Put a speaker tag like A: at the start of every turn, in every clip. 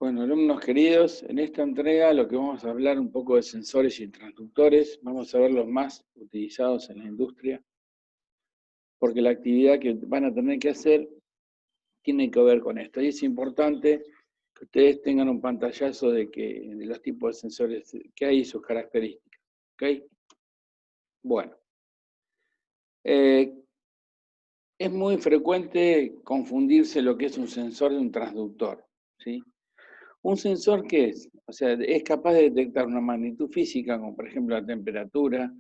A: Bueno, alumnos queridos, en esta entrega lo que vamos a hablar un poco de sensores y transductores, vamos a ver los más utilizados en la industria, porque la actividad que van a tener que hacer tiene que ver con esto. Y es importante que ustedes tengan un pantallazo de los tipos de sensores que hay y sus características. ¿Ok? Bueno, es muy frecuente confundirse lo que es un sensor de un transductor, ¿sí? ¿Un sensor qué es? O sea, es capaz de detectar una magnitud física, como por ejemplo la temperatura,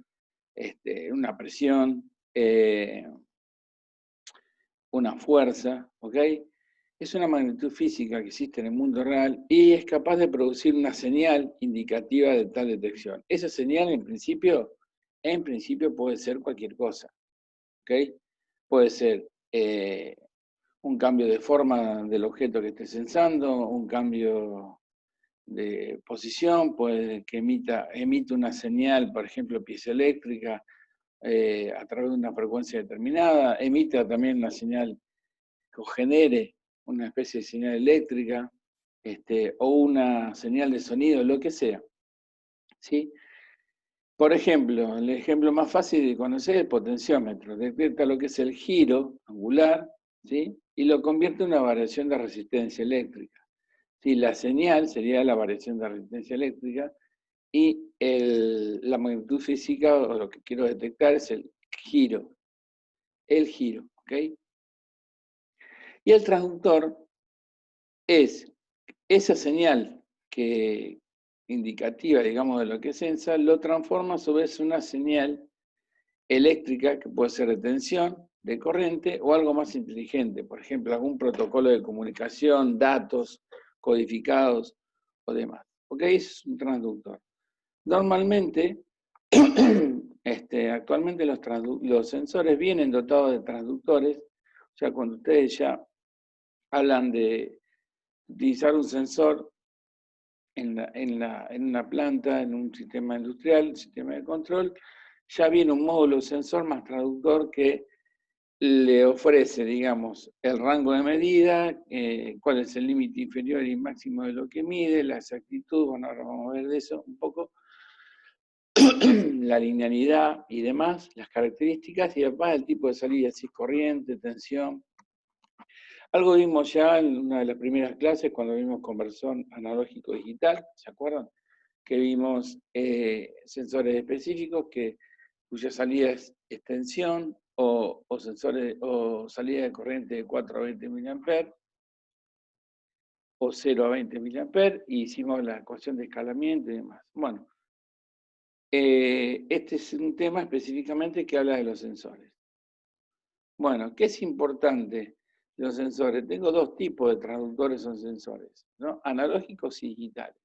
A: una presión, una fuerza, ¿ok? Es una magnitud física que existe en el mundo real y es capaz de producir una señal indicativa de tal detección. Esa señal en principio puede ser cualquier cosa, ¿ok? Puede ser un cambio de forma del objeto que esté sensando, un cambio de posición, puede que emite una señal, por ejemplo, piezoeléctrica, a través de una frecuencia determinada, emita también una señal que genere una especie de señal eléctrica, o una señal de sonido, lo que sea, ¿sí? Por ejemplo, el ejemplo más fácil de conocer es el potenciómetro. Detecta lo que es el giro angular, ¿sí? Y lo convierte en una variación de resistencia eléctrica. ¿Sí? La señal sería la variación de resistencia eléctrica y la magnitud física, o lo que quiero detectar, es el giro. El giro, ¿ok? Y el transductor es esa señal que indicativa, digamos, de lo que sensa, lo transforma a su vez en una señal eléctrica que puede ser de tensión, de corriente o algo más inteligente, por ejemplo, algún protocolo de comunicación, datos codificados o demás. ¿Ok? Es un transductor. Normalmente, actualmente los sensores vienen dotados de transductores, o sea, cuando ustedes ya hablan de utilizar un sensor en una planta, en un sistema industrial, un sistema de control, ya viene un módulo sensor más traductor que le ofrece, digamos, el rango de medida, cuál es el límite inferior y máximo de lo que mide, la exactitud, bueno, ahora vamos a ver de eso un poco, la linealidad y demás, las características, y además el tipo de salida, si es corriente, tensión. Algo vimos ya en una de las primeras clases cuando vimos conversión analógico-digital, ¿se acuerdan? Que vimos sensores específicos cuya salida es extensión o sensores o salida de corriente de 4 a 20 mA o 0 a 20 mA, y hicimos la ecuación de escalamiento y demás. Bueno, este es un tema específicamente que habla de los sensores. Bueno, ¿qué es importante de los sensores? Tengo dos tipos de transductores o sensores, ¿no? Analógicos y digitales.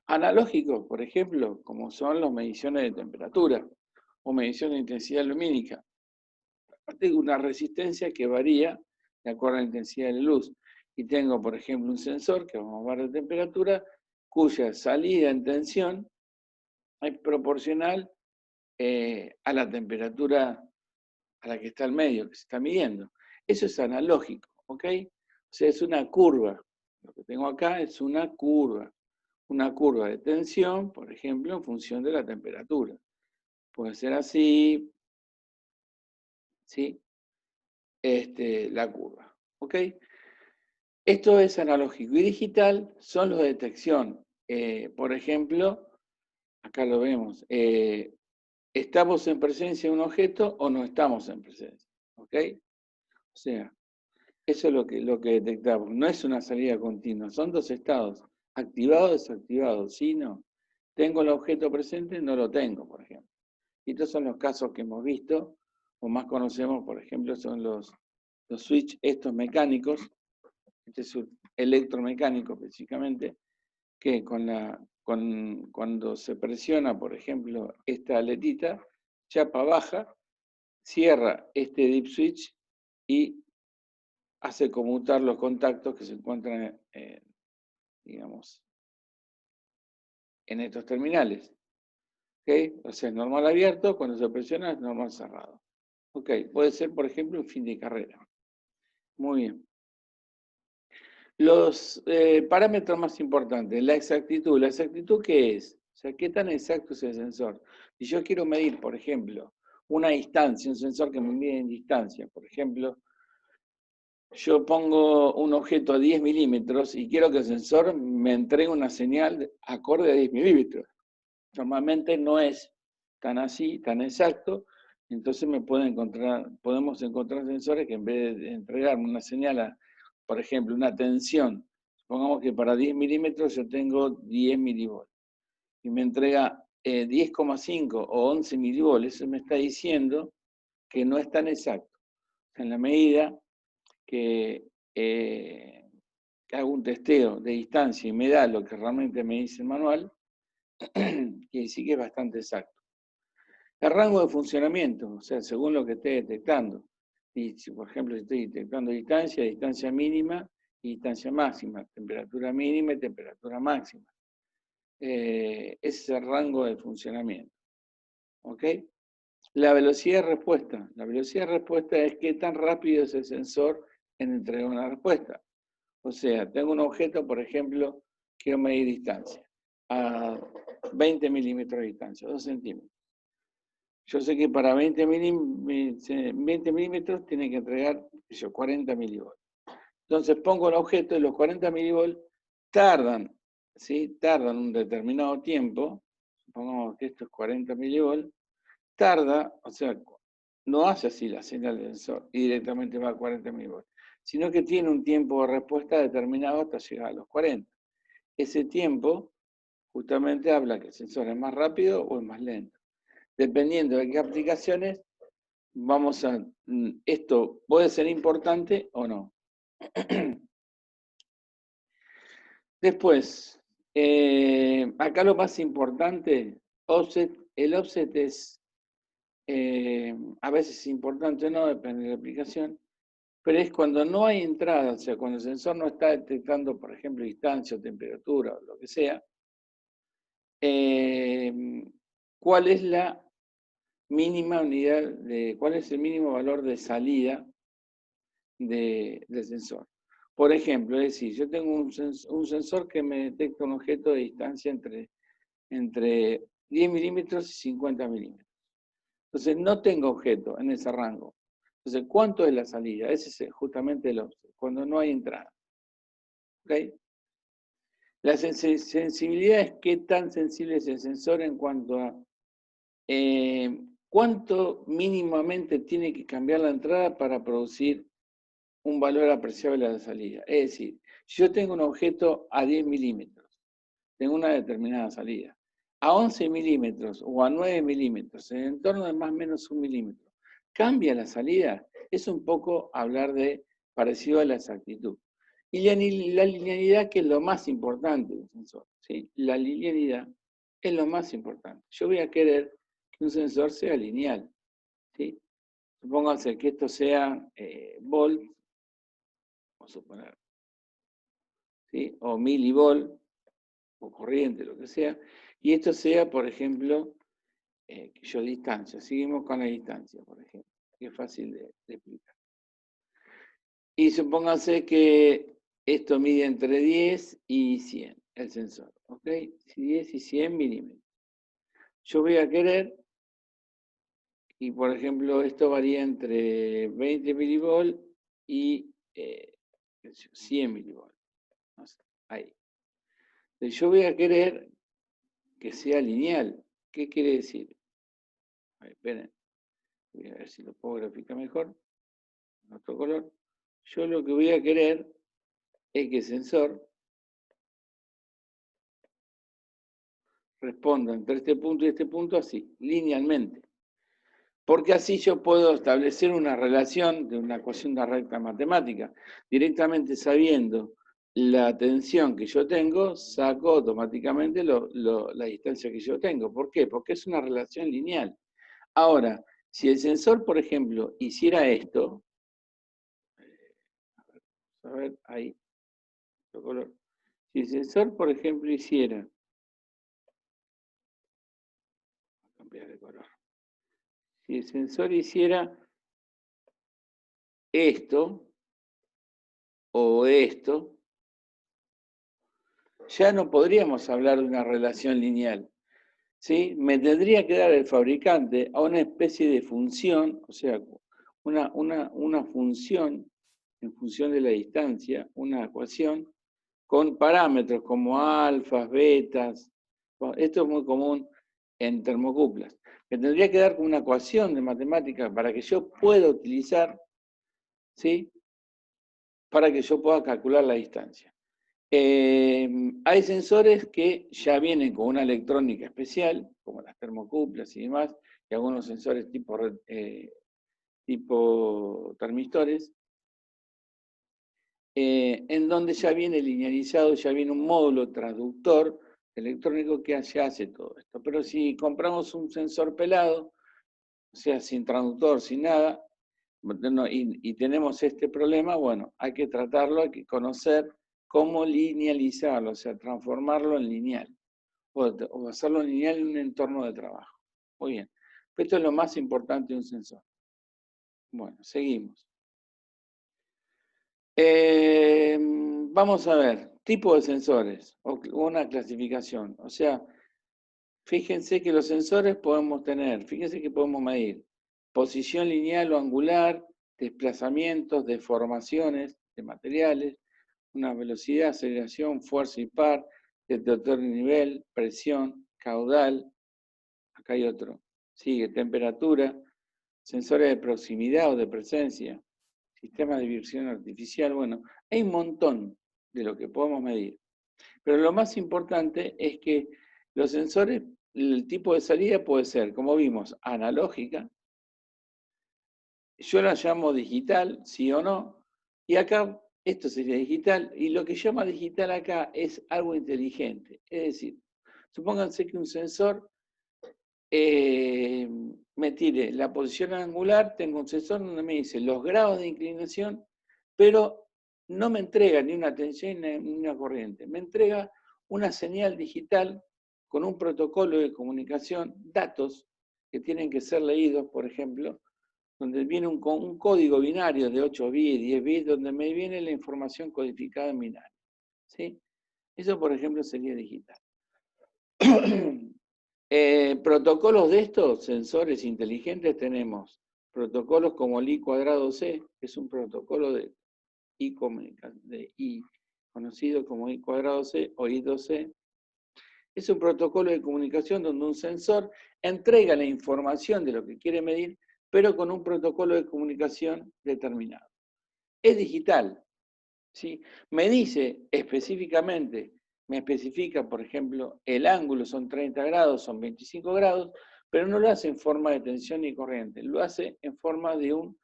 A: Analógicos, por ejemplo, como son las mediciones de temperatura o mediciones de intensidad lumínica. Tengo una resistencia que varía de acuerdo a la intensidad de la luz. Y tengo, por ejemplo, un sensor que vamos a ver de temperatura, cuya salida en tensión es proporcional a la temperatura a la que está el medio, que se está midiendo. Eso es analógico, ¿ok? O sea, es una curva. Lo que tengo acá es una curva de tensión, por ejemplo, en función de la temperatura. Puede ser así, ¿sí? La curva, ¿ok? Esto es analógico. Y digital son los de detección. Por ejemplo, acá lo vemos. ¿Estamos en presencia de un objeto o no estamos en presencia? ¿Ok? O sea, eso es lo que detectamos. No es una salida continua, son dos estados. Activado o desactivado. Sí, no. Tengo el objeto presente, no lo tengo, por ejemplo. Y estos son los casos que hemos visto, o más conocemos, por ejemplo, son los switch estos mecánicos. Este es un electromecánico específicamente, que cuando se presiona, por ejemplo, esta aletita, chapa baja, cierra este dip switch y hace conmutar los contactos que se encuentran, digamos, en estos terminales. ¿Okay? O sea, es normal abierto, cuando se presiona es normal cerrado. Ok, puede ser, por ejemplo, un fin de carrera. Muy bien. Los parámetros más importantes, la exactitud. ¿La exactitud qué es? O sea, ¿qué tan exacto es el sensor? Si yo quiero medir, por ejemplo, una distancia, un sensor que me mide en distancia, por ejemplo, yo pongo un objeto a 10 milímetros y quiero que el sensor me entregue una señal acorde a 10 milímetros. Normalmente no es tan así, tan exacto, entonces podemos encontrar sensores que en vez de entregarme una señal, por ejemplo, una tensión, supongamos que para 10 milímetros yo tengo 10 milivolts, y me entrega 10,5 o 11 milivolts, eso me está diciendo que no es tan exacto. En la medida que hago un testeo de distancia y me da lo que realmente me dice el manual, que sí que es bastante exacto. El rango de funcionamiento, o sea, según lo que esté detectando. Y si, por ejemplo, estoy detectando distancia mínima y distancia máxima, temperatura mínima y temperatura máxima. Ese es el rango de funcionamiento. ¿Ok? La velocidad de respuesta. La velocidad de respuesta es qué tan rápido es el sensor en entregar una respuesta. O sea, tengo un objeto, por ejemplo, quiero medir distancia, a 20 milímetros de distancia, 2 centímetros. Yo sé que para 20 milímetros tiene que entregar 40 milivolts. Entonces pongo el objeto y los 40 milivolts tardan, ¿sí? Tardan un determinado tiempo, supongamos que esto es 40 milivolts, tarda, o sea, no hace así la señal del sensor y directamente va a 40 milivolts, sino que tiene un tiempo de respuesta determinado hasta llegar a los 40. Ese tiempo justamente habla que el sensor es más rápido o es más lento. Dependiendo de qué aplicaciones, esto puede ser importante o no. Después, acá lo más importante, el offset es a veces importante o no, depende de la aplicación, pero es cuando no hay entrada, o sea, cuando el sensor no está detectando, por ejemplo, distancia o temperatura o lo que sea, ¿cuál es la mínima unidad cuál es el mínimo valor de salida del sensor? Por ejemplo, es decir, yo tengo un sensor que me detecta un objeto de distancia entre 10 milímetros y 50 milímetros. Entonces, no tengo objeto en ese rango. Entonces, ¿cuánto es la salida? Ese es justamente el offset, cuando no hay entrada. ¿Okay? La sensibilidad es qué tan sensible es el sensor en cuanto a cuánto mínimamente tiene que cambiar la entrada para producir un valor apreciable a la salida. Es decir, si yo tengo un objeto a 10 milímetros, tengo una determinada salida. A 11 milímetros o a 9 milímetros, en el entorno de más o menos 1 milímetro, ¿cambia la salida? Es un poco hablar de parecido a la exactitud. Y la linealidad, que es lo más importante del sensor. ¿Sí? La linealidad es lo más importante. Yo voy a querer que un sensor sea lineal. ¿Sí? Supónganse que esto sea volt, vamos a suponer, ¿sí? O milivolt, o corriente, lo que sea, y esto sea, por ejemplo, distancia. Seguimos con la distancia, por ejemplo, que es fácil de explicar. Y supónganse que esto mide entre 10 y 100, el sensor, ¿ok? 10 y 100 milímetros. Yo voy a querer, y por ejemplo, esto varía entre 20 milivolts y 100 milivolts. No sé, ahí. Entonces, yo voy a querer que sea lineal. ¿Qué quiere decir? A ver, esperen, voy a ver si lo puedo graficar mejor, en otro color. Yo lo que voy a querer es que el sensor responda entre este punto y este punto así, linealmente. Porque así yo puedo establecer una relación de una ecuación de recta matemática. Directamente sabiendo la tensión que yo tengo, saco automáticamente la distancia que yo tengo. ¿Por qué? Porque es una relación lineal. Ahora, si el sensor, por ejemplo, hiciera esto, a ver, ahí, otro color. Si el sensor, por ejemplo, hiciera, cambiar de color. Si el sensor hiciera esto o esto, ya no podríamos hablar de una relación lineal, ¿sí? Me tendría que dar el fabricante a una especie de función, o sea, una función en función de la distancia, una ecuación, con parámetros como alfas, betas. Bueno, esto es muy común en termocuplas. Me tendría que dar una ecuación de matemáticas para que yo pueda utilizar, ¿sí? Para que yo pueda calcular la distancia. Hay sensores que ya vienen con una electrónica especial, como las termocuplas y demás, y algunos sensores tipo termistores, en donde ya viene linealizado, ya viene un módulo traductor electrónico que ya hace todo esto. Pero si compramos un sensor pelado, o sea, sin traductor, sin nada, y tenemos este problema, bueno, hay que tratarlo, hay que conocer cómo linealizarlo, o sea, transformarlo en lineal, o hacerlo lineal en un entorno de trabajo. Muy bien. Esto es lo más importante de un sensor. Bueno, seguimos. Vamos a ver, tipo de sensores, o una clasificación. O sea, fíjense que los sensores podemos tener, fíjense que podemos medir posición lineal o angular, desplazamientos, deformaciones de materiales, una velocidad, aceleración, fuerza y par, detector de nivel, presión, caudal, acá hay otro, sigue, temperatura, sensores de proximidad o de presencia, sistemas de visión artificial, bueno, hay un montón de lo que podemos medir. Pero lo más importante es que los sensores, el tipo de salida puede ser, como vimos, analógica, yo la llamo digital, sí o no, y acá esto sería digital, y lo que llama digital acá es algo inteligente. Es decir, supónganse que un sensor me tire la posición angular, tengo un sensor donde me dice los grados de inclinación, pero no me entrega ni una tensión ni una corriente, me entrega una señal digital con un protocolo de comunicación, datos que tienen que ser leídos, por ejemplo, donde viene un código binario de 8 bits, 10 bits, donde me viene la información codificada en binario. ¿Sí? Eso, por ejemplo, sería digital. Protocolos de estos sensores inteligentes tenemos protocolos como el I²C, que es un protocolo de I conocido como I²C o I2C. Es un protocolo de comunicación donde un sensor entrega la información de lo que quiere medir, pero con un protocolo de comunicación determinado. Es digital, ¿sí? Me dice específicamente, me especifica, por ejemplo, el ángulo son 30 grados, son 25 grados, pero no lo hace en forma de tensión ni corriente, lo hace en forma de un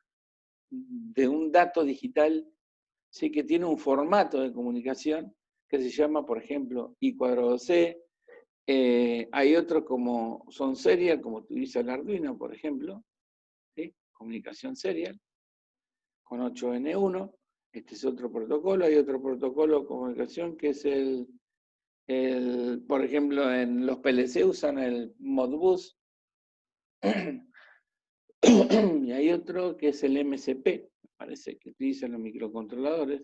A: dato digital, ¿sí? Que tiene un formato de comunicación que se llama, por ejemplo, I²C. Hay otros como son serial, como utiliza el Arduino, por ejemplo, ¿sí? Comunicación serial, con 8N1. Este es otro protocolo. Hay otro protocolo de comunicación que es por ejemplo, en los PLC usan el Modbus. Y hay otro que es el MCP, me parece que utilizan los microcontroladores.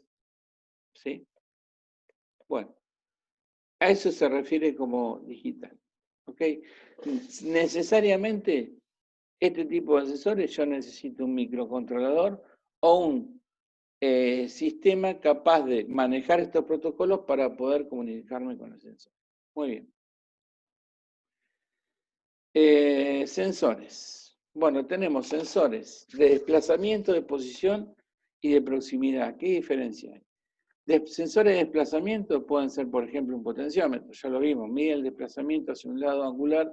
A: ¿Sí? Bueno, a eso se refiere como digital. ¿Ok? Necesariamente, este tipo de sensores yo necesito un microcontrolador o un sistema capaz de manejar estos protocolos para poder comunicarme con el sensor. Muy bien. Sensores. Bueno, tenemos sensores de desplazamiento, de posición y de proximidad. ¿Qué diferencia hay? Sensores de desplazamiento pueden ser, por ejemplo, un potenciómetro, ya lo vimos, mide el desplazamiento hacia un lado angular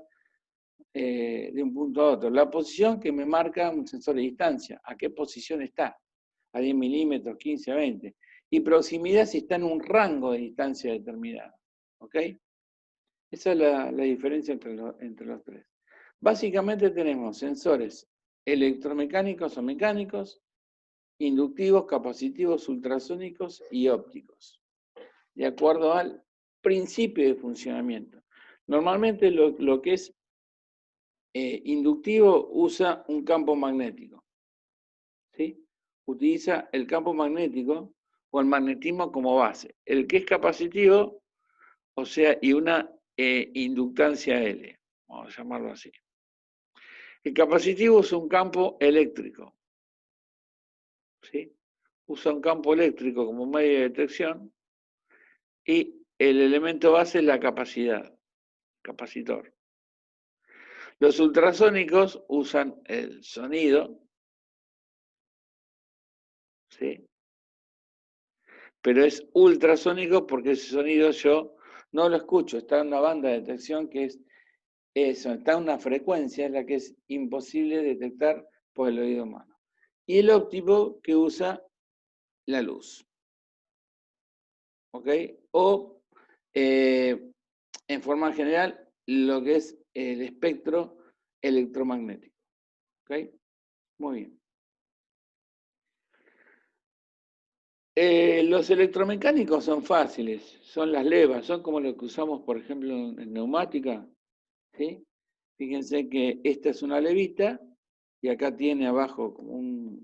A: de un punto a otro. La posición que me marca un sensor de distancia, a qué posición está, a 10 milímetros, 15, 20. Y proximidad si está en un rango de distancia determinado. ¿Ok? Esa es la diferencia entre los tres. Básicamente tenemos sensores electromecánicos o mecánicos, inductivos, capacitivos, ultrasónicos y ópticos, de acuerdo al principio de funcionamiento. Normalmente lo que es inductivo usa un campo magnético, ¿sí? Utiliza el campo magnético o el magnetismo como base. El que es capacitivo o sea, y una inductancia L, vamos a llamarlo así. El capacitivo es un campo eléctrico, ¿sí? Usa un campo eléctrico como medio de detección y el elemento base es la capacidad, capacitor. Los ultrasónicos usan el sonido, ¿sí? Pero es ultrasónico porque ese sonido yo no lo escucho, está en una banda de detección que es eso, está en una frecuencia en la que es imposible detectar por el oído humano. Y el óptico que usa la luz, ¿ok? O, en forma general, lo que es el espectro electromagnético, ¿ok? Muy bien. Los electromecánicos son fáciles, son las levas, son como lo que usamos, por ejemplo, en neumática, ¿sí? Fíjense que esta es una levita y acá tiene abajo como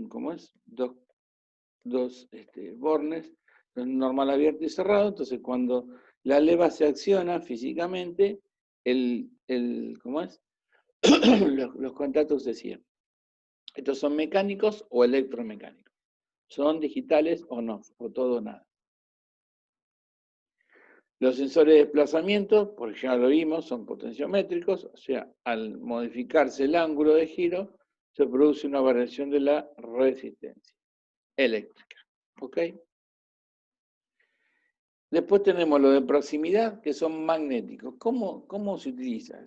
A: ¿cómo es? Dos bornes, normal abierto y cerrado, entonces cuando la leva se acciona físicamente, ¿cómo es? los contactos se cierran. Estos son mecánicos o electromecánicos. Son digitales o no, o todo o nada. Los sensores de desplazamiento, por ejemplo, lo vimos, son potenciométricos, o sea, al modificarse el ángulo de giro, se produce una variación de la resistencia eléctrica. ¿Ok? Después tenemos lo de proximidad, que son magnéticos. ¿Cómo se utiliza?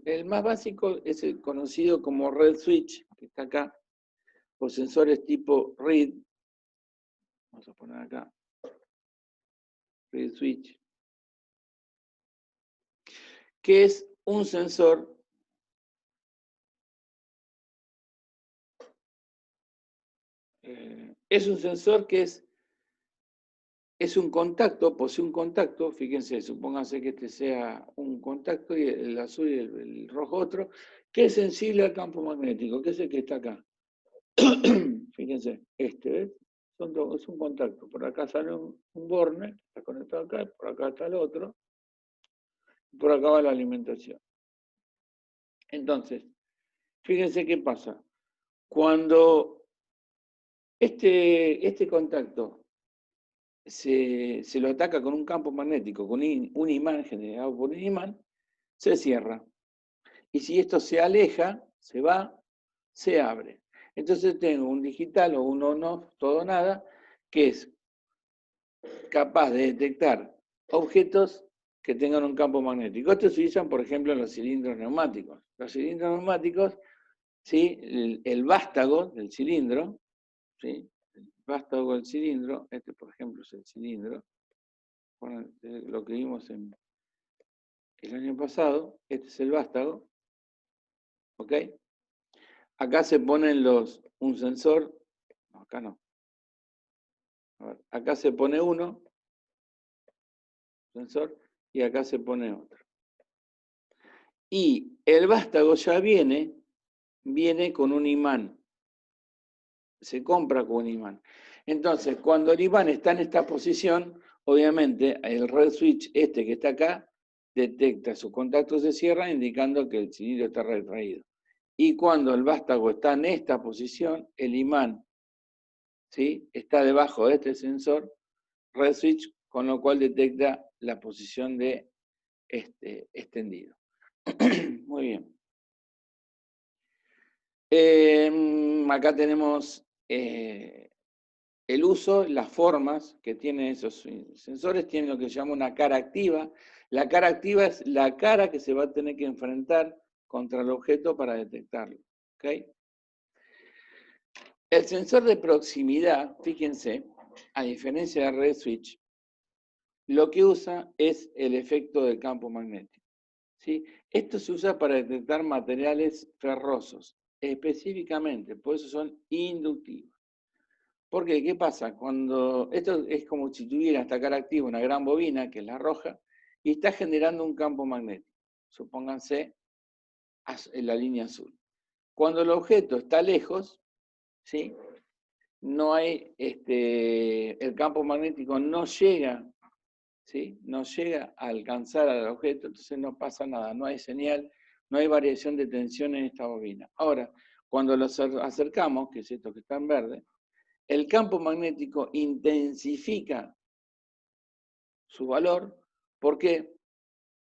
A: El más básico es el conocido como red switch, que está acá, o sensores tipo reed. Vamos a poner acá, reed switch, que es un sensor que es un contacto, posee un contacto, fíjense, supónganse que este sea un contacto y el azul y el rojo otro, que es sensible al campo magnético, que es el que está acá. Fíjense, ¿ves? Es un contacto. Por acá sale un borne, está conectado acá, por acá está el otro, y por acá va la alimentación. Entonces, fíjense qué pasa. Cuando este contacto se lo ataca con un campo magnético, con un imán generado por un imán, se cierra. Y si esto se aleja, se va, se abre. Entonces tengo un digital o un on-off, todo nada, que es capaz de detectar objetos que tengan un campo magnético. Estos se usan, por ejemplo, en los cilindros neumáticos. Los cilindros neumáticos, ¿sí? El vástago del cilindro, ¿sí? El vástago del cilindro, este por ejemplo es el cilindro, lo que vimos el año pasado, este es el vástago, ¿ok? Acá se ponen un sensor, no, acá no. A ver, acá se pone uno, sensor, y acá se pone otro. Y el vástago ya viene con un imán. Se compra con un imán. Entonces, cuando el imán está en esta posición, obviamente el red switch, este que está acá, detecta sus contactos se cierran, indicando que el cilindro está retraído. Y cuando el vástago está en esta posición, el imán, ¿sí?, está debajo de este sensor, red switch, con lo cual detecta la posición de extendido. Muy bien. Acá tenemos el uso, las formas que tienen esos sensores. Tienen lo que se llama una cara activa. La cara activa es la cara que se va a tener que enfrentar contra el objeto para detectarlo. ¿Okay? El sensor de proximidad, fíjense, a diferencia de red switch, lo que usa es el efecto del campo magnético. ¿Sí? Esto se usa para detectar materiales ferrosos, específicamente, por eso son inductivos. Porque, ¿qué pasa? Cuando esto es como si tuviera esta cara activa una gran bobina, que es la roja, y está generando un campo magnético. Supónganse en la línea azul. Cuando el objeto está lejos, ¿sí?, no hay, el campo magnético no llega, ¿sí? No llega a alcanzar al objeto, entonces no pasa nada, no hay señal, no hay variación de tensión en esta bobina. Ahora, cuando los acercamos, que es esto que está en verde, el campo magnético intensifica su valor. ¿Por qué?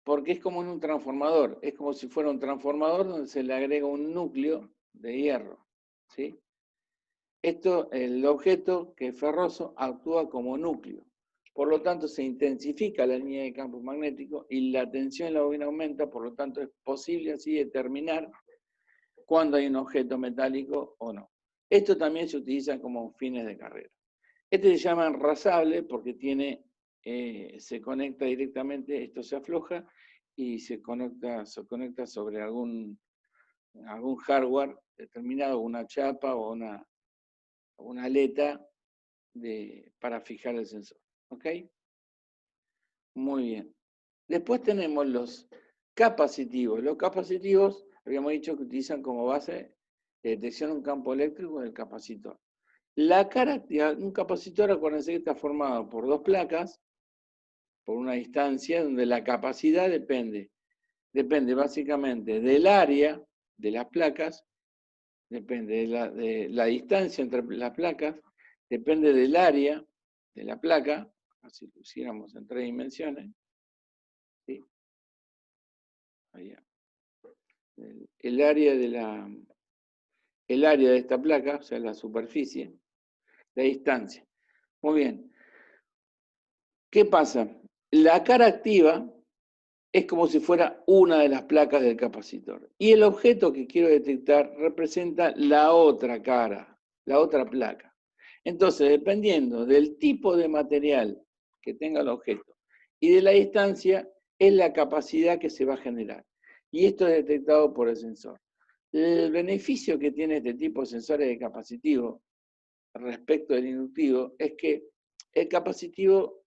A: Porque es como en un transformador, es como si fuera un transformador donde se le agrega un núcleo de hierro, ¿sí? Esto, el objeto que es ferroso actúa como núcleo. Por lo tanto, se intensifica la línea de campo magnético y la tensión en la bobina aumenta, por lo tanto, es posible así determinar cuándo hay un objeto metálico o no. Esto también se utiliza como fines de carrera. Este se llama enrasable porque tiene, se conecta directamente, esto se afloja y se conecta sobre algún hardware determinado, una chapa o una aleta para fijar el sensor. ¿Ok? Muy bien. Después tenemos los capacitivos. Los capacitivos, habíamos dicho que utilizan como base de detección un campo eléctrico del capacitor. Un capacitor, acuérdense que está formado por dos placas, por una distancia donde la capacidad depende básicamente del área de las placas, depende de la distancia entre las placas, depende del área de la placa, así lo pusiéramos en 3 dimensiones, ¿sí? Allá. El área de esta placa, o sea, la superficie, la distancia. Muy bien. ¿Qué pasa? La cara activa es como si fuera una de las placas del capacitor. Y el objeto que quiero detectar representa la otra cara, la otra placa. Entonces, dependiendo del tipo de material que tenga el objeto y de la distancia, es la capacidad que se va a generar. Y esto es detectado por el sensor. El beneficio que tiene este tipo de sensores de capacitivo respecto del inductivo es que el capacitivo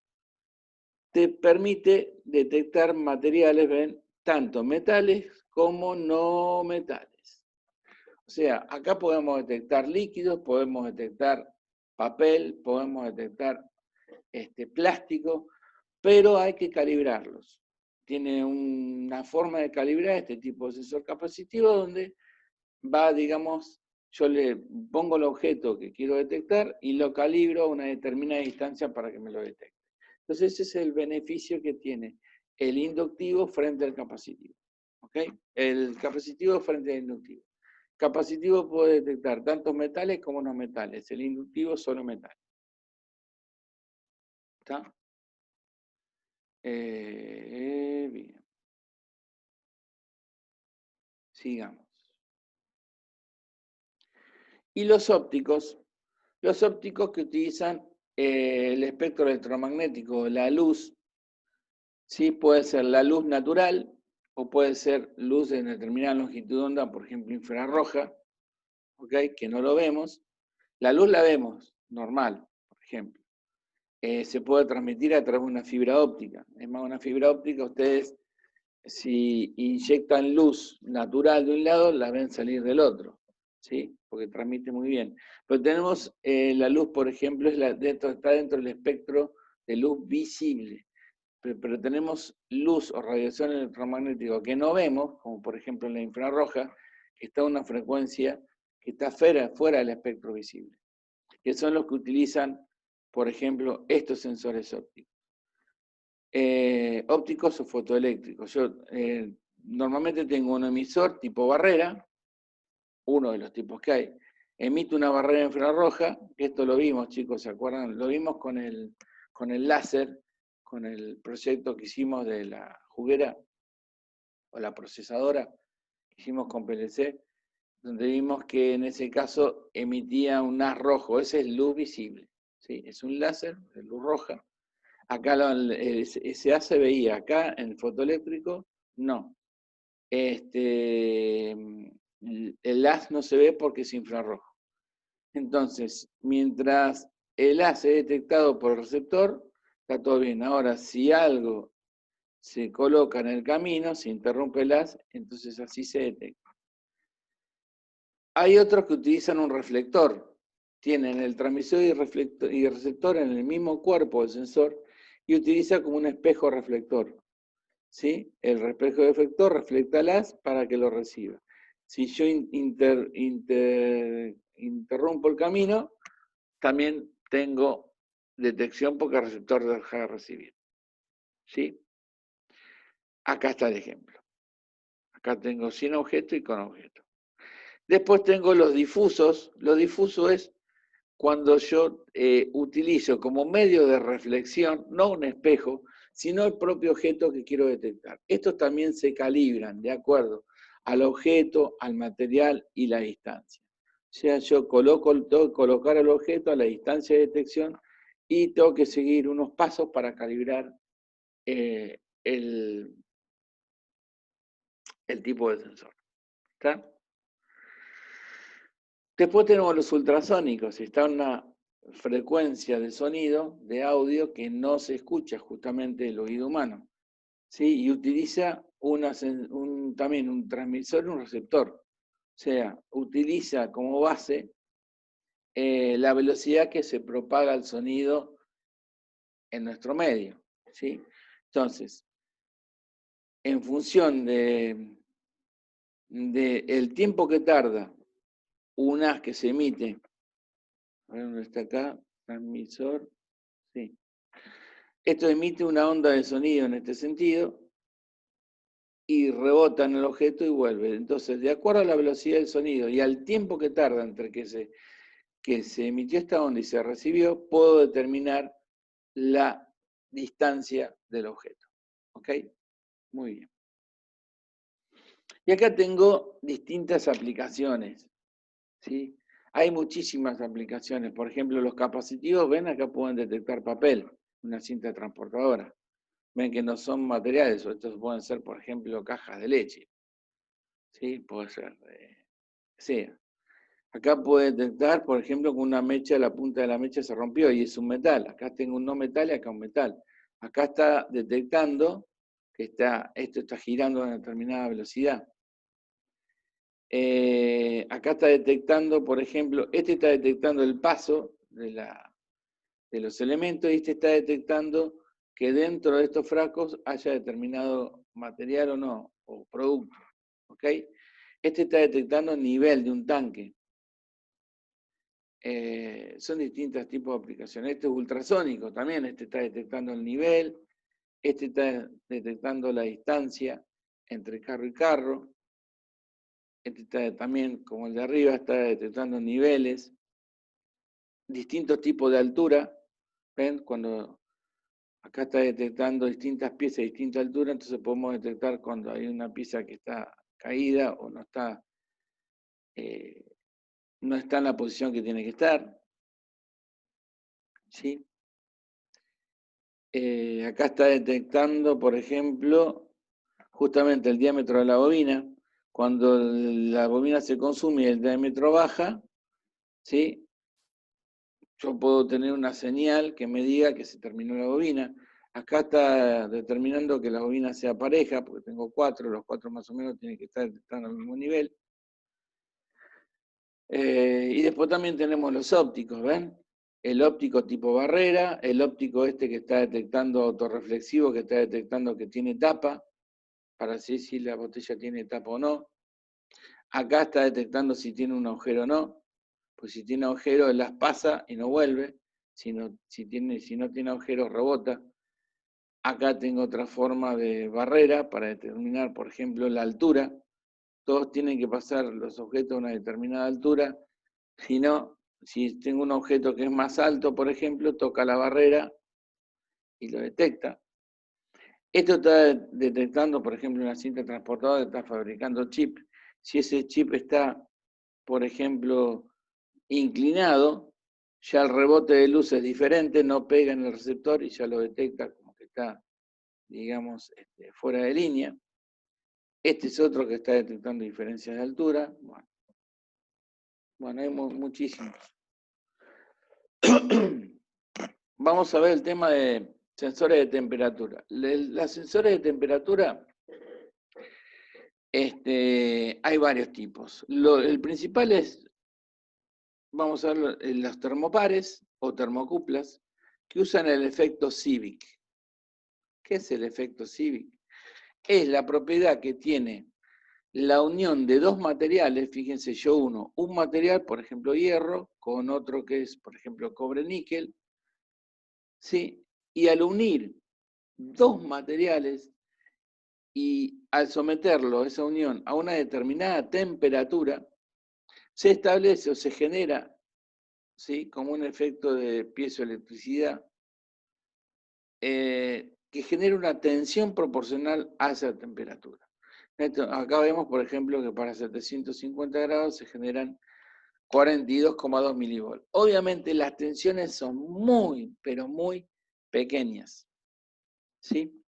A: te permite detectar materiales, ven, tanto metales como no metales. O sea, acá podemos detectar líquidos, podemos detectar papel, podemos detectar plástico, pero hay que calibrarlos. Tiene una forma de calibrar este tipo de sensor capacitivo donde va, digamos, yo le pongo el objeto que quiero detectar y lo calibro a una determinada distancia para que me lo detecte. Entonces ese es el beneficio que tiene el inductivo frente al capacitivo. ¿Ok? El capacitivo frente al inductivo. Capacitivo puede detectar tanto metales como no metales. El inductivo solo metales. ¿Está? Bien. Sigamos. Y los ópticos que utilizan el espectro electromagnético, la luz, ¿sí? Puede ser la luz natural o puede ser luz en determinada longitud de onda, por ejemplo infrarroja, ¿okay? Que no lo vemos. La luz la vemos, normal, por ejemplo. Se puede transmitir a través de una fibra óptica. Es más, una fibra óptica, ustedes si inyectan luz natural de un lado, la ven salir del otro, ¿sí? Porque transmite muy bien. Pero tenemos la luz, por ejemplo, está dentro del espectro de luz visible. Pero tenemos luz o radiación electromagnética que no vemos, como por ejemplo la infrarroja, que está a una frecuencia que está fuera del espectro visible, que son los que utilizan, por ejemplo, estos sensores ópticos. Ópticos o fotoeléctricos. Yo normalmente tengo un emisor tipo barrera, uno de los tipos que hay. Emite una barrera infrarroja, que esto lo vimos, chicos, ¿se acuerdan? Lo vimos con el láser, con el proyecto que hicimos de la juguera o la procesadora que hicimos con PLC, donde vimos que en ese caso emitía un haz rojo. Ese es luz visible, ¿sí? Es un láser de luz roja. Acá ese haz se veía, acá en el fotoeléctrico no. El haz no se ve porque es infrarrojo. Entonces, mientras el haz es detectado por el receptor, está todo bien. Ahora, si algo se coloca en el camino, se interrumpe el haz, entonces así se detecta. Hay otros que utilizan un reflector. Tienen el transmisor y receptor en el mismo cuerpo del sensor y utiliza como un espejo reflector. ¿Sí? El espejo reflector reflecta las para que lo reciba. Si yo interrumpo el camino, también tengo detección porque el receptor deja de recibir. ¿Sí? Acá está el ejemplo. Acá tengo sin objeto y con objeto. Después tengo los difusos. Lo difuso es cuando yo utilizo como medio de reflexión, no un espejo, sino el propio objeto que quiero detectar. Estos también se calibran de acuerdo al objeto, al material y la distancia. O sea, yo tengo que colocar el objeto a la distancia de detección y tengo que seguir unos pasos para calibrar el tipo de sensor. ¿Está? Después tenemos los ultrasónicos. Está una frecuencia de sonido, de audio, que no se escucha justamente el oído humano. ¿Sí? Y utiliza también un transmisor y un receptor. O sea, utiliza como base la velocidad que se propaga el sonido en nuestro medio. ¿Sí? Entonces, en función de el tiempo que tarda un haz que se emite, a ver dónde está acá, transmisor, sí. Esto emite una onda de sonido en este sentido y rebota en el objeto y vuelve. Entonces, de acuerdo a la velocidad del sonido y al tiempo que tarda entre que se emitió esta onda y se recibió, puedo determinar la distancia del objeto. ¿Ok? Muy bien. Y acá tengo distintas aplicaciones. ¿Sí? Hay muchísimas aplicaciones. Por ejemplo, los capacitivos, ven, acá pueden detectar papel, una cinta transportadora. Ven que no son materiales, o estos pueden ser, por ejemplo, cajas de leche. ¿Sí? Puede ser. Sí. Acá puede detectar, por ejemplo, que una mecha, la punta de la mecha se rompió y es un metal. Acá tengo un no metal y acá un metal. Acá está detectando que esto está girando a una determinada velocidad. Acá está detectando, por ejemplo, este está detectando el paso de los elementos y este está detectando que dentro de estos frascos haya determinado material o no, o producto. ¿Ok? Este está detectando el nivel de un tanque. Son distintos tipos de aplicaciones. Este es ultrasónico también, este está detectando el nivel, este está detectando la distancia entre carro y carro, este está también, como el de arriba, está detectando niveles, distintos tipos de altura. ¿Ven? Cuando acá está detectando distintas piezas de distinta altura, entonces podemos detectar cuando hay una pieza que está caída o no está en la posición que tiene que estar. ¿Sí? Acá está detectando, por ejemplo, justamente el diámetro de la bobina. Cuando la bobina se consume y el diámetro baja, ¿sí? Yo puedo tener una señal que me diga que se terminó la bobina. Acá está determinando que la bobina sea pareja, porque tengo 4, los 4 más o menos tienen que estar detectando al mismo nivel. Y después también tenemos los ópticos, ¿ven? El óptico tipo barrera, el óptico este que está detectando autorreflexivo, que está detectando que tiene tapa, para decir si la botella tiene tapa o no. Acá está detectando si tiene un agujero o no, pues si tiene agujero, él las pasa y no vuelve, si no tiene agujero, rebota. Acá tengo otra forma de barrera para determinar, por ejemplo, la altura. Todos tienen que pasar los objetos a una determinada altura. Si no, si tengo un objeto que es más alto, por ejemplo, toca la barrera y lo detecta. Esto está detectando, por ejemplo, una cinta transportadora que está fabricando chip. Si ese chip está, por ejemplo, inclinado, ya el rebote de luz es diferente, no pega en el receptor y ya lo detecta como que está, digamos, fuera de línea. Este es otro que está detectando diferencias de altura. Bueno, hay muchísimos. Vamos a ver el tema de sensores de temperatura. Las sensores de temperatura, hay varios tipos. El principal es, vamos a ver, los termopares o termocuplas, que usan el efecto Civic. ¿Qué es el efecto Seebeck? Es la propiedad que tiene la unión de dos materiales, fíjense yo un material, por ejemplo hierro, con otro que es, por ejemplo, cobre-níquel, ¿sí? Y al unir dos materiales y al someterlo, esa unión, a una determinada temperatura, se establece o se genera, ¿sí?, como un efecto de piezoelectricidad, que genera una tensión proporcional a esa temperatura. Acá vemos, por ejemplo, que para 750 grados se generan 42,2 milivolts. Obviamente las tensiones son muy, pero muy pequeñas, ¿sí?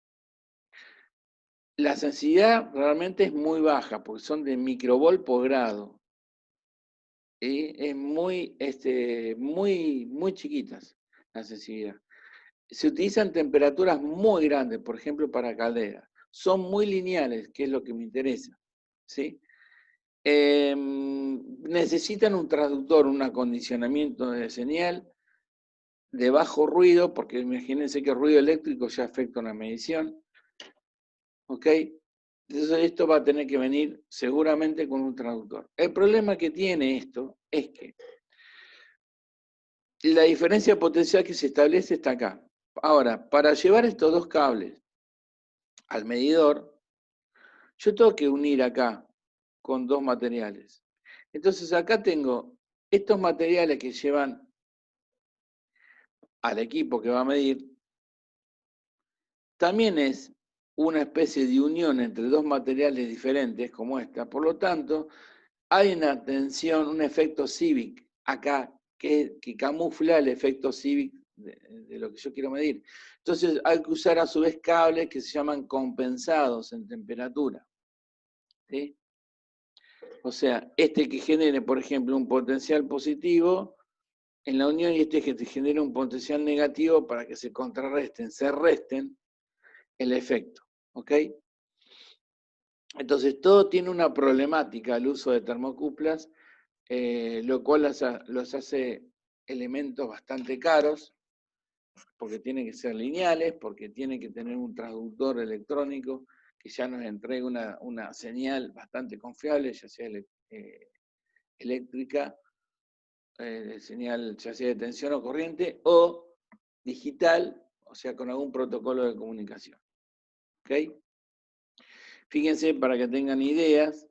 A: La sensibilidad realmente es muy baja, porque son de microvolt por grado. Es muy, muy chiquitas la sensibilidad. Se utilizan temperaturas muy grandes, por ejemplo, para calderas. Son muy lineales, que es lo que me interesa, ¿sí? Necesitan un traductor, un acondicionamiento de señal de bajo ruido, porque imagínense que el ruido eléctrico ya afecta una medición, ¿ok? Entonces esto va a tener que venir seguramente con un traductor. El problema que tiene esto es que la diferencia potencial que se establece está acá. Ahora, para llevar estos dos cables al medidor, yo tengo que unir acá con dos materiales. Entonces acá tengo estos materiales que llevan al equipo que va a medir, también es una especie de unión entre dos materiales diferentes como esta. Por lo tanto, hay una tensión, un efecto Seebeck acá que camufla el efecto Seebeck de lo que yo quiero medir. Entonces hay que usar a su vez cables que se llaman compensados en temperatura, ¿sí? O sea, este que genere, por ejemplo, un potencial positivo en la unión y este que te genere un potencial negativo para que se contrarresten, se resten el efecto, ¿ok? Entonces todo tiene una problemática el uso de termocuplas, lo cual los hace elementos bastante caros, porque tienen que ser lineales, porque tienen que tener un traductor electrónico que ya nos entregue una señal bastante confiable, ya sea eléctrica, señal ya sea de tensión o corriente, o digital, o sea, con algún protocolo de comunicación. ¿Ok? Fíjense, para que tengan ideas,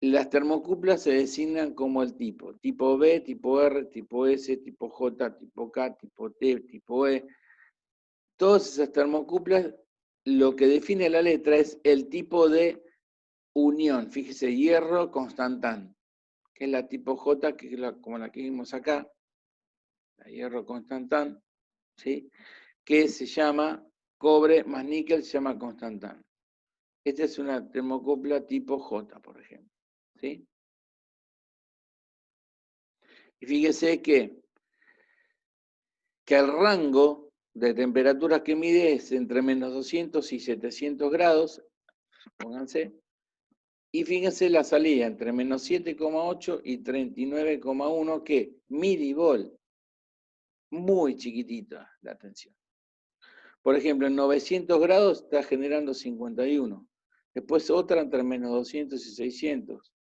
A: las termocuplas se designan como el tipo B, tipo R, tipo S, tipo J, tipo K, tipo T, tipo E. Todas esas termocuplas, lo que define la letra es el tipo de unión. Fíjese, hierro constantán, que es la tipo J, que es como la que vimos acá, la hierro constantán, ¿sí?, que se llama cobre más níquel, se llama constantán. Esta es una termocupla tipo J, por ejemplo, ¿sí? Y fíjese que el rango de temperaturas que mide es entre menos 200 y 700 grados, pónganse, y fíjense la salida entre menos 7,8 y 39,1, que milivolt, muy chiquitita la tensión. Por ejemplo, en 900 grados está generando 51. Después otra entre menos 200 y 600,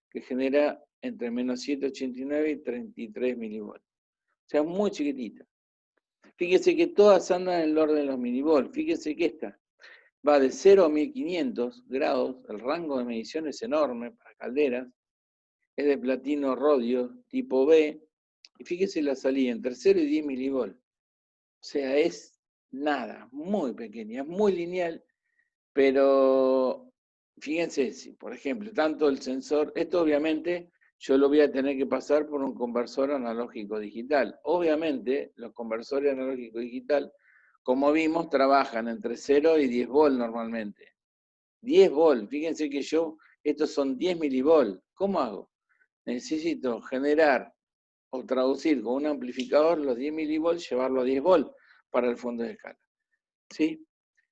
A: que genera entre menos 789 y 33 milivolts. O sea, muy chiquitita. Fíjese que todas andan en el orden de los milivolts. Fíjese que esta va de 0 a 1500 grados. El rango de medición es enorme para calderas. Es de platino rodio tipo B. Y fíjese la salida entre 0 y 10 milivolts. O sea, es nada, muy pequeña, es muy lineal, pero fíjense, si por ejemplo, tanto el sensor, esto obviamente yo lo voy a tener que pasar por un conversor analógico digital. Obviamente, los conversores analógico digital, como vimos, trabajan entre 0 y 10 volt normalmente. 10 volt, fíjense que estos son 10 milivolt. ¿Cómo hago? Necesito generar o traducir con un amplificador los 10 milivolts, llevarlo a 10 volt para el fondo de escala, ¿sí?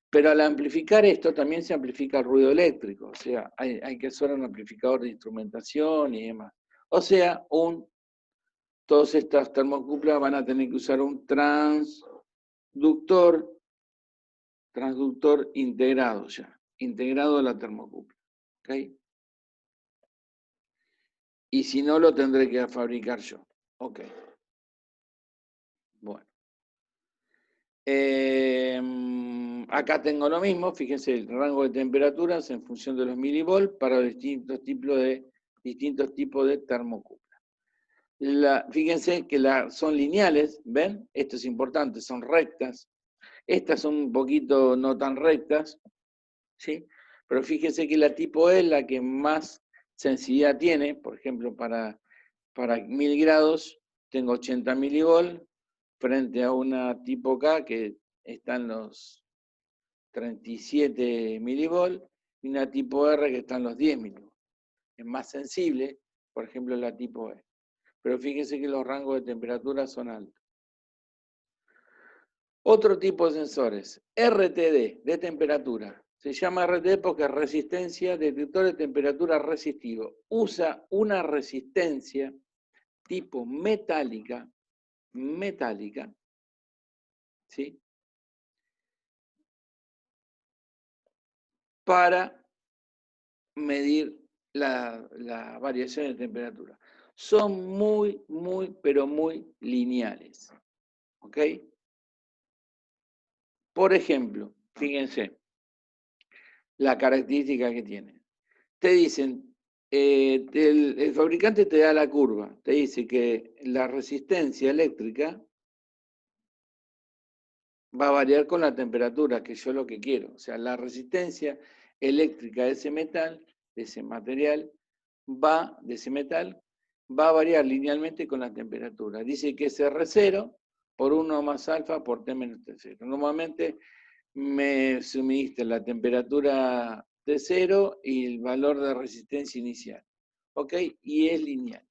A: Pero al amplificar esto también se amplifica el ruido eléctrico, o sea, hay que usar un amplificador de instrumentación y demás. O sea, todas estas termocuplas van a tener que usar un transductor transductor integrado ya, integrado a la termocupla. ¿Ok? Y si no, lo tendré que fabricar yo. Ok. Bueno. Acá tengo lo mismo, fíjense el rango de temperaturas en función de los milivolt para distintos tipos de termocupla. Fíjense que son lineales, ¿ven? Esto es importante, son rectas. Estas son un poquito no tan rectas, ¿sí? Pero fíjense que la tipo E es la que más sensibilidad tiene. Por ejemplo, para 1000 grados tengo 80 milivolt frente a una tipo K que está en los 37 milivolt y una tipo R que está en los 10 milivolt. Es más sensible, por ejemplo, la tipo E. Pero fíjense que los rangos de temperatura son altos. Otro tipo de sensores, RTD, de temperatura. Se llama RTD porque es resistencia, detector de temperatura resistivo. Usa una resistencia tipo metálica, ¿sí? Para medir la variación de temperatura. Son pero muy lineales. ¿Ok? Por ejemplo, fíjense la característica que tiene. Te dicen, el fabricante te da la curva, te dice que la resistencia eléctrica va a variar con la temperatura, que yo lo que quiero. O sea, la resistencia eléctrica de ese metal, de ese material, de ese metal, va a variar linealmente con la temperatura. Dice que es R0 por 1 más alfa por T menos T0. Normalmente me suministra la temperatura T0 y el valor de resistencia inicial. ¿Ok? Y es lineal.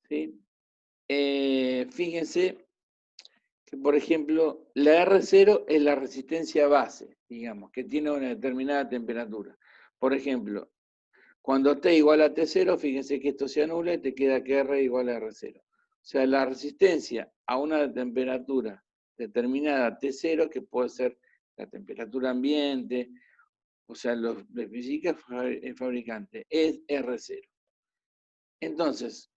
A: ¿Sí? Fíjense que, por ejemplo, la R0 es la resistencia base, digamos, que tiene una determinada temperatura. Por ejemplo, cuando T igual a T0, fíjense que esto se anula y te queda que R igual a R0. O sea, la resistencia a una temperatura determinada T0, que puede ser la temperatura ambiente, o sea, lo especifica el fabricante, es R0. Entonces,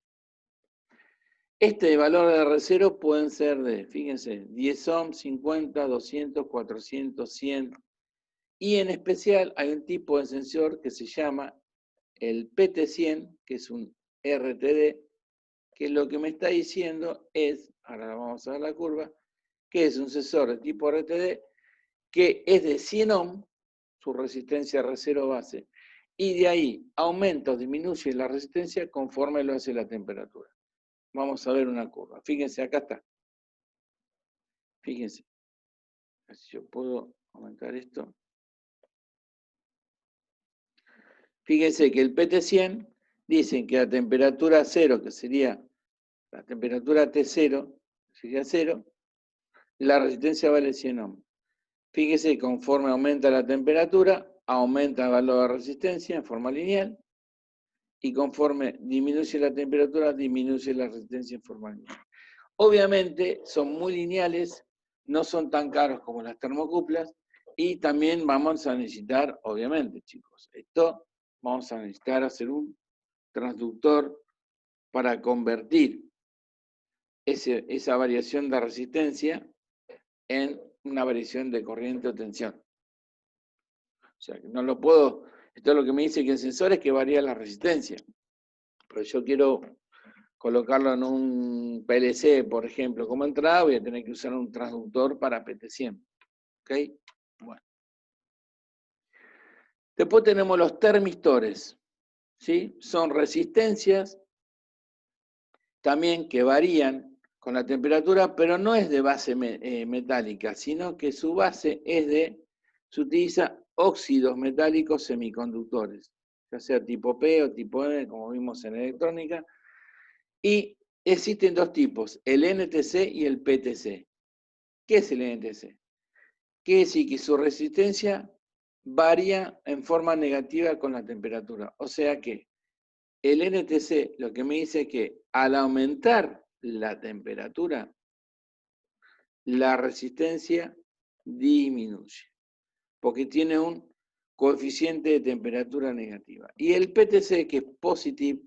A: este valor de R0 pueden ser de, fíjense, 10 ohms, 50, 200, 400, 100. Y en especial hay un tipo de sensor que se llama el PT100, que es un RTD, que lo que me está diciendo es, ahora vamos a ver la curva, que es un sensor de tipo RTD que es de 100 ohms, su resistencia R0 base, y de ahí aumenta o disminuye la resistencia conforme lo hace la temperatura. Vamos a ver una curva. Fíjense, acá está. Fíjense. A ver si yo puedo aumentar esto. Fíjense que el PT100 dicen que a temperatura 0, que sería la temperatura T0, sería 0, la resistencia vale 100 ohms. Fíjese que conforme aumenta la temperatura, aumenta el valor de resistencia en forma lineal, y conforme disminuye la temperatura, disminuye la resistencia en forma lineal. Obviamente son muy lineales, no son tan caros como las termocuplas, y también vamos a necesitar, obviamente, chicos, vamos a necesitar hacer un transductor para convertir esa variación de resistencia en una variación de corriente o tensión. O sea, que no lo puedo, esto es lo que me dice que el sensor es que varía la resistencia, pero yo quiero colocarlo en un PLC, por ejemplo, como entrada, voy a tener que usar un transductor para PT100. ¿Ok? Bueno. Después tenemos los termistores, ¿sí? Son resistencias también que varían con la temperatura, pero no es de base metálica, sino que su base se utiliza óxidos metálicos semiconductores, ya sea tipo P o tipo M, como vimos en electrónica, y existen dos tipos, el NTC y el PTC. ¿Qué es el NTC? Quiere decir que su resistencia varía en forma negativa con la temperatura. O sea que el NTC lo que me dice es que al aumentar la temperatura, la resistencia disminuye, porque tiene un coeficiente de temperatura negativa. Y el PTC, que es Positive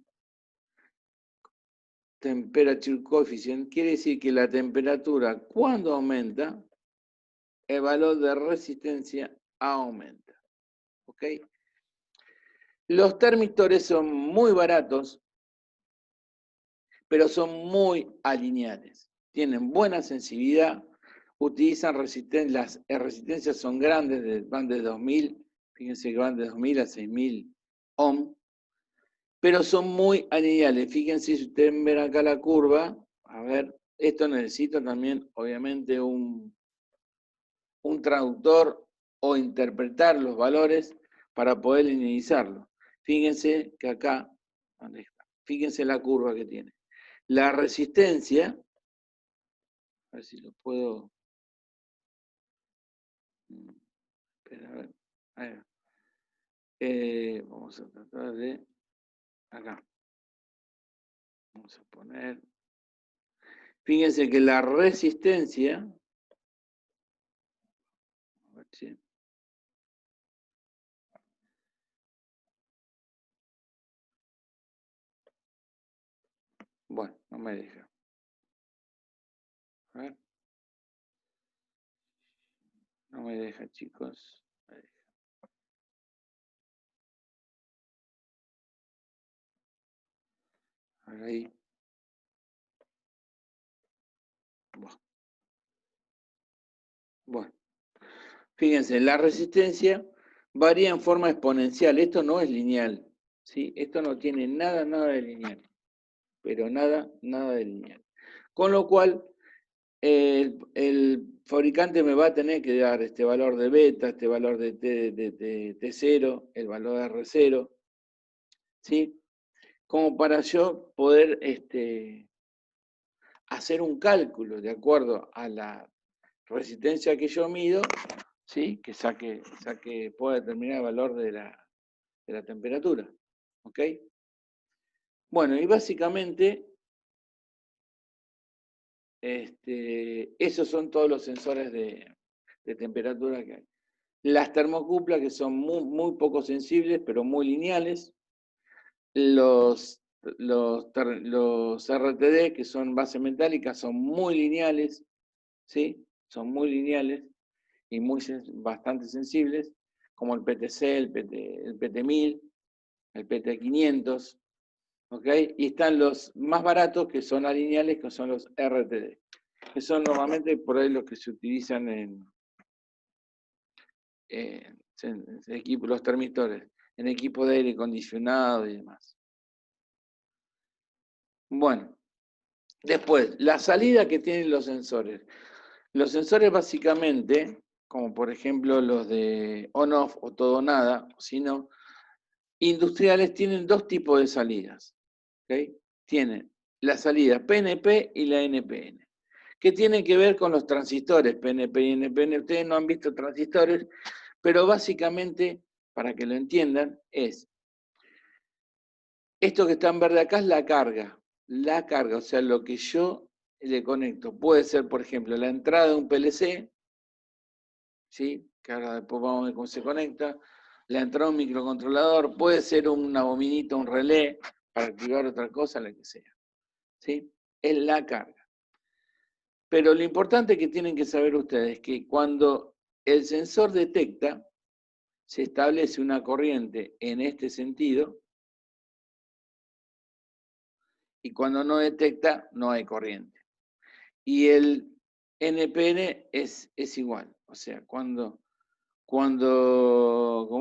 A: Temperature Coefficient, quiere decir que la temperatura, cuando aumenta, el valor de resistencia aumenta. ¿Ok? Los termistores son muy baratos, pero son muy alineales. Tienen buena sensibilidad, utilizan resistencia, las resistencias son grandes, van de 2000, fíjense que van de 2000 a 6000 ohm, pero son muy alineales. Fíjense si ustedes ven acá la curva, a ver, esto necesita también, obviamente, un traductor o interpretar los valores para poder linealizarlo. Fíjense que acá, ¿dónde está? Fíjense la curva que tiene. La resistencia, a ver si lo puedo... Espera, a ver. Ahí va. Vamos a tratar de... Acá. Vamos a poner... Fíjense que la resistencia... A ver si... Bueno, no me deja. A ver. No me deja, chicos. Me deja. A ver ahí. Bueno. Fíjense, la resistencia varía en forma exponencial. Esto no es lineal. ¿Sí? Esto no tiene nada de lineal. Pero nada de lineal. Con lo cual, el fabricante me va a tener que dar este valor de beta, este valor de T0, el valor de R0, ¿sí? Como para yo poder hacer un cálculo de acuerdo a la resistencia que yo mido, ¿sí? Que pueda determinar el valor de la temperatura. ¿Ok? Bueno, y básicamente esos son todos los sensores de temperatura que hay. Las termocuplas, que son muy poco sensibles, pero muy lineales. Los RTD, que son base metálica, son muy lineales, ¿sí? Son muy lineales y bastante sensibles, como el PTC, el PT1000, el PT500, ¿ok? Y están los más baratos, que son alineales, que son los RTD, que son normalmente por ahí los que se utilizan en equipo, los termistores, en equipo de aire acondicionado y demás. Bueno, después, la salida que tienen los sensores. Los sensores básicamente, como por ejemplo los de on-off o todo o nada, sino industriales, tienen dos tipos de salidas. ¿Okay? Tienen la salida PNP y la NPN, que tienen que ver con los transistores PNP y NPN. Ustedes no han visto transistores, pero básicamente, para que lo entiendan, es esto que está en verde acá es la carga. La carga, o sea, lo que yo le conecto. Puede ser, por ejemplo, la entrada de un PLC, ¿sí? Que ahora después vamos a ver cómo se conecta. La entrada de un microcontrolador, puede ser una bombinita, un relé, para activar otra cosa, la que sea. ¿Sí? Es la carga. Pero lo importante que tienen que saber ustedes es que cuando el sensor detecta, se establece una corriente en este sentido, y cuando no detecta, no hay corriente. Y el NPN es igual. O sea, ¿cómo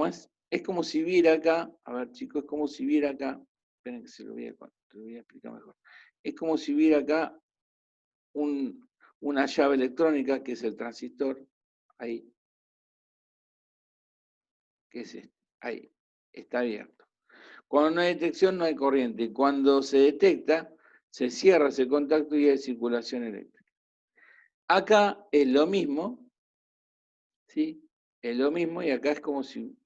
A: es? Es como si viera acá, a ver chicos, es como si viera acá, esperen que te lo voy a explicar mejor. Es como si viera acá una llave electrónica, que es el transistor, ahí, que es este, ahí, está abierto. Cuando no hay detección no hay corriente, y cuando se detecta, se cierra ese contacto y hay circulación eléctrica. Acá es lo mismo, ¿sí? Es lo mismo, y acá es como si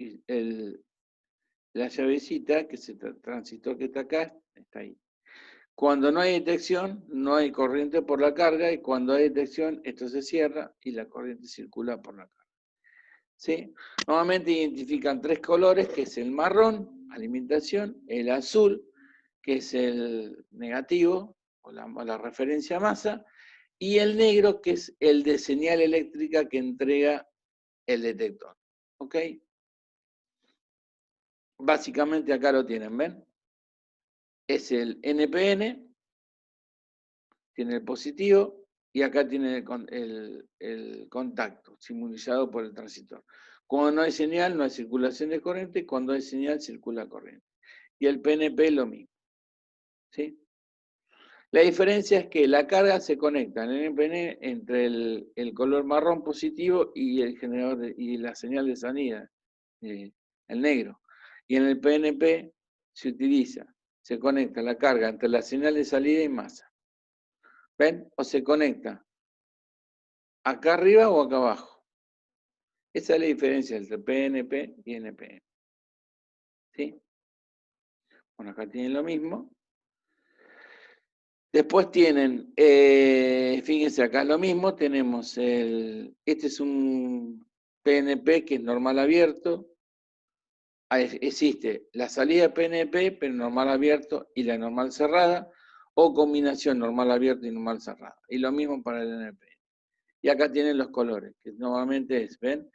A: la llavecita, que es el transistor que está acá, está ahí. Cuando no hay detección, no hay corriente por la carga, y cuando hay detección, esto se cierra y la corriente circula por la carga. ¿Sí? Nuevamente identifican 3 colores, que es el marrón, alimentación, el azul, que es el negativo, o la referencia masa, y el negro, que es el de señal eléctrica que entrega el detector. ¿Ok? Básicamente acá lo tienen, ¿ven? Es el NPN, tiene el positivo, y acá tiene el contacto, simbolizado por el transistor. Cuando no hay señal, no hay circulación de corriente, y cuando hay señal, circula corriente. Y el PNP es lo mismo. ¿Sí? La diferencia es que la carga se conecta en el NPN entre el color marrón positivo y el generador y la señal de salida, el negro. Y en el PNP se conecta la carga entre la señal de salida y masa. ¿Ven? O se conecta acá arriba o acá abajo. Esa es la diferencia entre PNP y NPN. ¿Sí? Bueno, acá tienen lo mismo. Después tienen, fíjense acá lo mismo, tenemos este es un PNP que es normal abierto. Existe la salida PNP, pero normal abierto, y la normal cerrada, o combinación normal abierto y normal cerrada. Y lo mismo para el NP. Y acá tienen los colores, que normalmente es, ¿ven?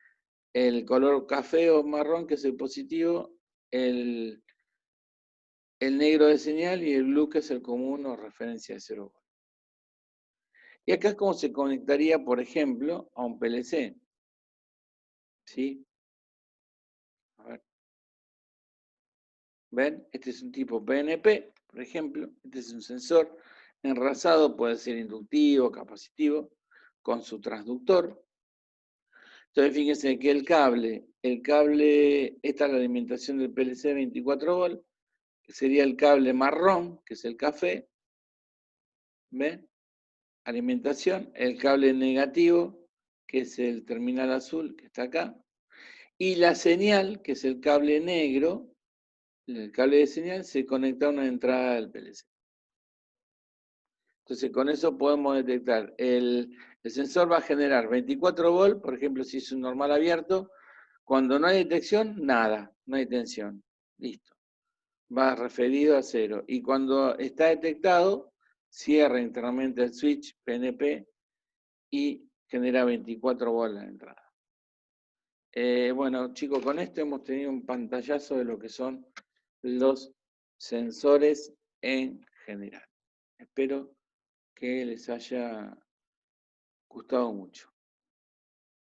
A: El color café o marrón, que es el positivo, el negro de señal, y el blue, que es el común o referencia de 0 volt. Y acá es como se conectaría, por ejemplo, a un PLC. ¿Sí? A ver. ¿Ven? Este es un tipo PNP, por ejemplo. Este es un sensor enrasado, puede ser inductivo, capacitivo, con su transductor. Entonces, fíjense que el cable, esta es la alimentación del PLC 24 volt, que sería el cable marrón, que es el café. ¿Ven? Alimentación. El cable negativo, que es el terminal azul, que está acá. Y la señal, que es el cable negro, el cable de señal, se conecta a una entrada del PLC. Entonces, con eso podemos detectar. El sensor va a generar 24 volt, por ejemplo, si es un normal abierto. Cuando no hay detección, nada, no hay tensión. Listo. Va referido a 0. Y cuando está detectado, cierra internamente el switch PNP y genera 24 volt en la entrada. Bueno, chicos, con esto hemos tenido un pantallazo de lo que son los sensores en general. Espero que les haya gustado mucho.